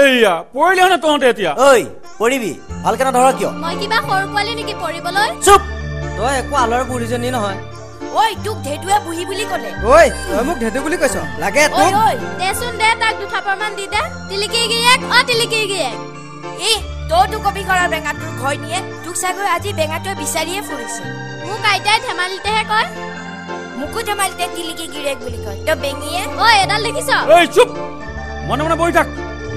এইয়া পৰিলে না তহঁতে এতিয়া ঐ পৰিবি ভালকে নধৰ কিয় মই কিবা সৰু পোৱালি নেকি পৰিবলৈ চুপ তই একো আলৰ বুঢ়ীজনী নহয় ঐ তোক ঢেটুৱে বুঢ়ী বুলি ক'লে ঐ তই মোক ঢেটু বুলি কৈছ লাগে ঐ ঐ দেচোন দে তাক দুথাপৰমান দি দে টিলিকি গিয়েক টিলিকি গিয়েক এই তইতো কবি কৰা বেঙাটোৰ ঘৰ নিয়ে তোক চাগৈ আজি বেঙাটোৱে বিচাৰিয়ে ফুৰিছে মোক আইতাই ধেমালিতেহে কয় মোকো ধেমালিতে টিলিকি গিয়েক বুলি কয় তই বেঙিয়ে ঐ এডাল দেখিছ ঐ চুপ মনে মনে বহি থাক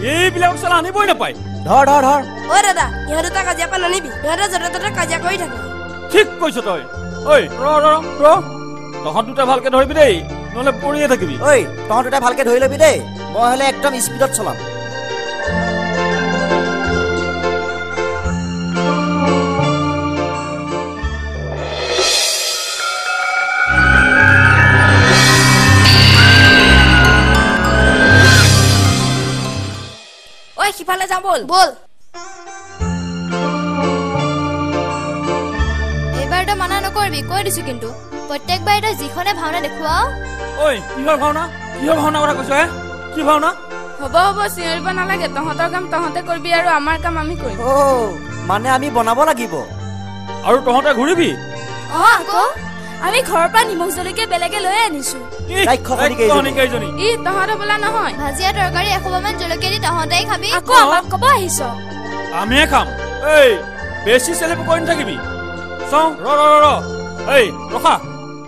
এইবিলাক চলা আনিবই নাপায় ধৰ ধৰ ধৰ ঐ দাদা ইহঁত দুটা কাজিয়া পৰা নানিবি ইহঁতে য'তে ত'তে কাজিয়া কৰি থাকে ঠিক কৈছ তই ঐ ৰ তহঁত দুটা ভালকে ধৰিবি দেই নহ'লে পৰিয়ে থাকিবি ঐ তহঁত দুটা ভালকে ধৰি ল'বি দেই মই হ'লে একদম স্পীডত চলাম ঐ সিফালে যাওঁ বল বল এইবাৰতো মানা নকৰিবি কৈ দিছো কিন্তু প্ৰত্যেকবাৰ তই যিখনে ভাওনা দেখুৱাও ঐ কিহৰ ভাওনা কথা কৈছ হে কি ভাওনা হ'ব হ'ব চিঞৰিব নালাগে তহঁতৰ কাম তহঁতে কৰিবি আৰু আমাৰ কাম আমি কৰিম মানে আমি বনাব লাগিব আৰু তহঁতে ঘূৰিবি আকৌ আমি ঘৰৰ পৰা নিমখ জলকীয়া বেলেগে লৈ আনিছো ই তহঁতৰ বোলা নহয় ভাজিয়া তৰকাৰী এসোপামান জলকীয়া দি তহঁতেই খাবি আকৌ আমাক ক'ব আহিছ আমিহে খাম এই বেছি চেলেপ কৰি নাথাকিবি চাওঁ ৰ এই ৰখা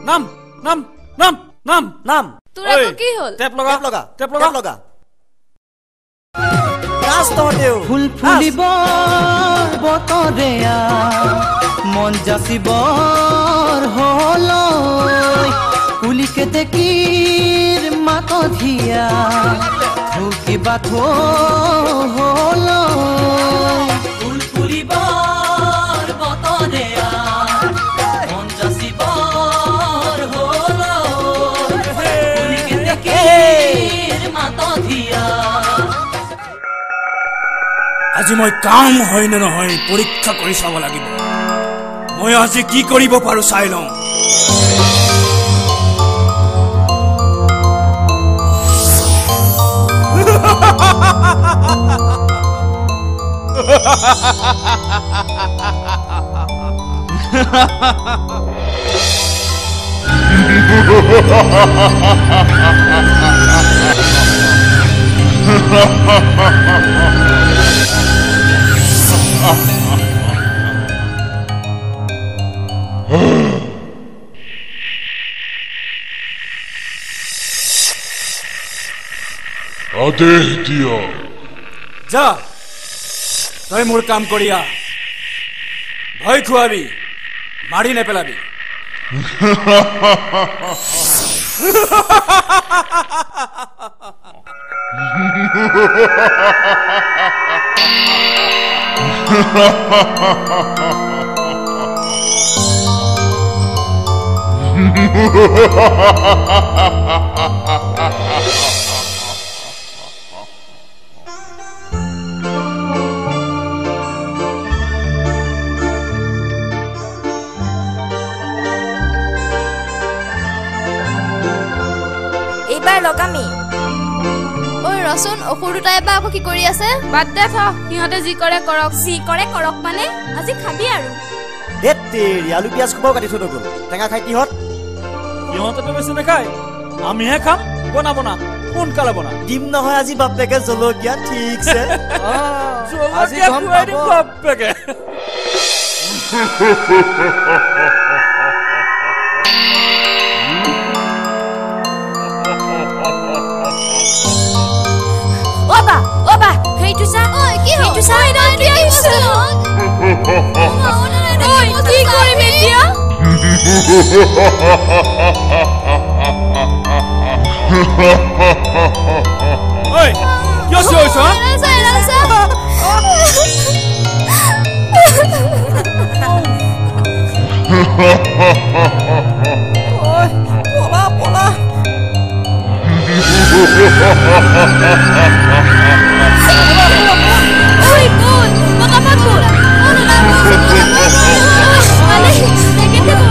নাম নাম নাম নাম নাম তোৰ আকৌ কি হ'ল টেপ লগা ফুল ফুলিব বতৰে মন যাচিবৰ হ'ল কুলিকে দেখিৰ মাত ধিয়া কিবা হ'ল ফুল ফুলিবৰ বতৰে মন যাচিবৰ হ'ল কুলিকে দেখিৰ মাত ধিয়া আজি মই কাম হয় নে নহয় পৰীক্ষা কৰি চাব লাগিব মই আজি কি কৰিব পাৰো চাই লওঁ আদেশ দিয়া যা তই মোৰ কাম কৰিয়া ভয় খুৱাবি মাৰি নেপেলাবি এইবাৰ লগামি ঐ ৰচোন অসুৰ দুটাই এবাৰ আকৌ কি কৰি আছে বাদ দে থ সিহঁতে যি কৰে কৰক মানে আজি খাবি আৰু আলু পিয়াজ খোপাও কাটি থৈ গ'ল টেঙা খাই কিহত সিহঁতেতো বেছি নাখায় আমিহে খাম বনা সোনকালে বনা দিম নহয় আজি বাপেকে জলকীয়া ঠিকছে আজি গম পাব বাপেকে Oba, সেইটো চা কি সেইটো চা এটা কি আছে ঐ কি কৰিম এতিয়া ঐ কিয় চৈছ পলা Oi, gol! Baka pagod! Ano na? Mali! Nakita mo!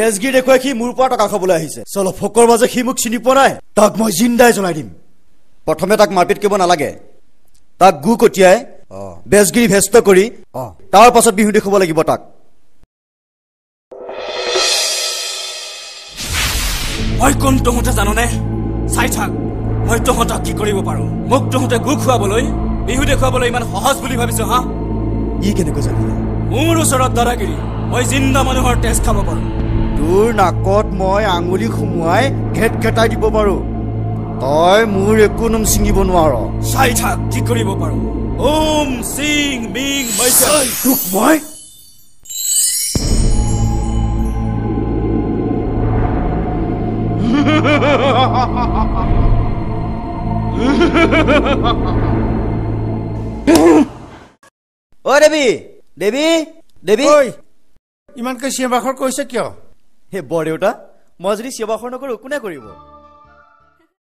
বেজগিৰি দেখুৱাই সি মোৰ পৰা টকা খাবলৈ আহিছে চলো ফকৰ মাজে সি মোক চিনি পোৱা নাই তাক মই জিন্দাই জ্বলাই দিম প্ৰথমে তাক মাৰপিট কৰিব নালাগে তাক গু কটিয়াই বেজগিৰি ভেষ্ট কৰি তাৰ পাছত বিহু দেখুৱাব লাগিব তাক মই কোন তহঁতে জাননে চাই থাক মই তহঁতক কি কৰিব পাৰো মোক তহঁতে গু খুৱাবলৈ বিহু দেখুৱাবলৈ ইমান সহজ বুলি ভাবিছ হা ই কেনেকৈ জানিলে মোৰ ওচৰত দাদাগিৰি মই জিন্দা মানুহৰ তেজ খাব পাৰো তোৰ নাকত মই আঙুলি সুমুৱাই ঘেট ঘেটাই দিব পাৰো তই মোৰ একো নম ছিঙিব নোৱাৰ চাই থাক কি কৰিব পাৰো ওম সিং মিং মৈছে তোক মই ঐ দেৱী দেৱী দেৱী ইমানকৈ চিঞৰ বাখৰ কৰিছে কিয় হে বৰ দেউতা মই যদি চিঞৰ বাখৰ নকৰো কোনে কৰিব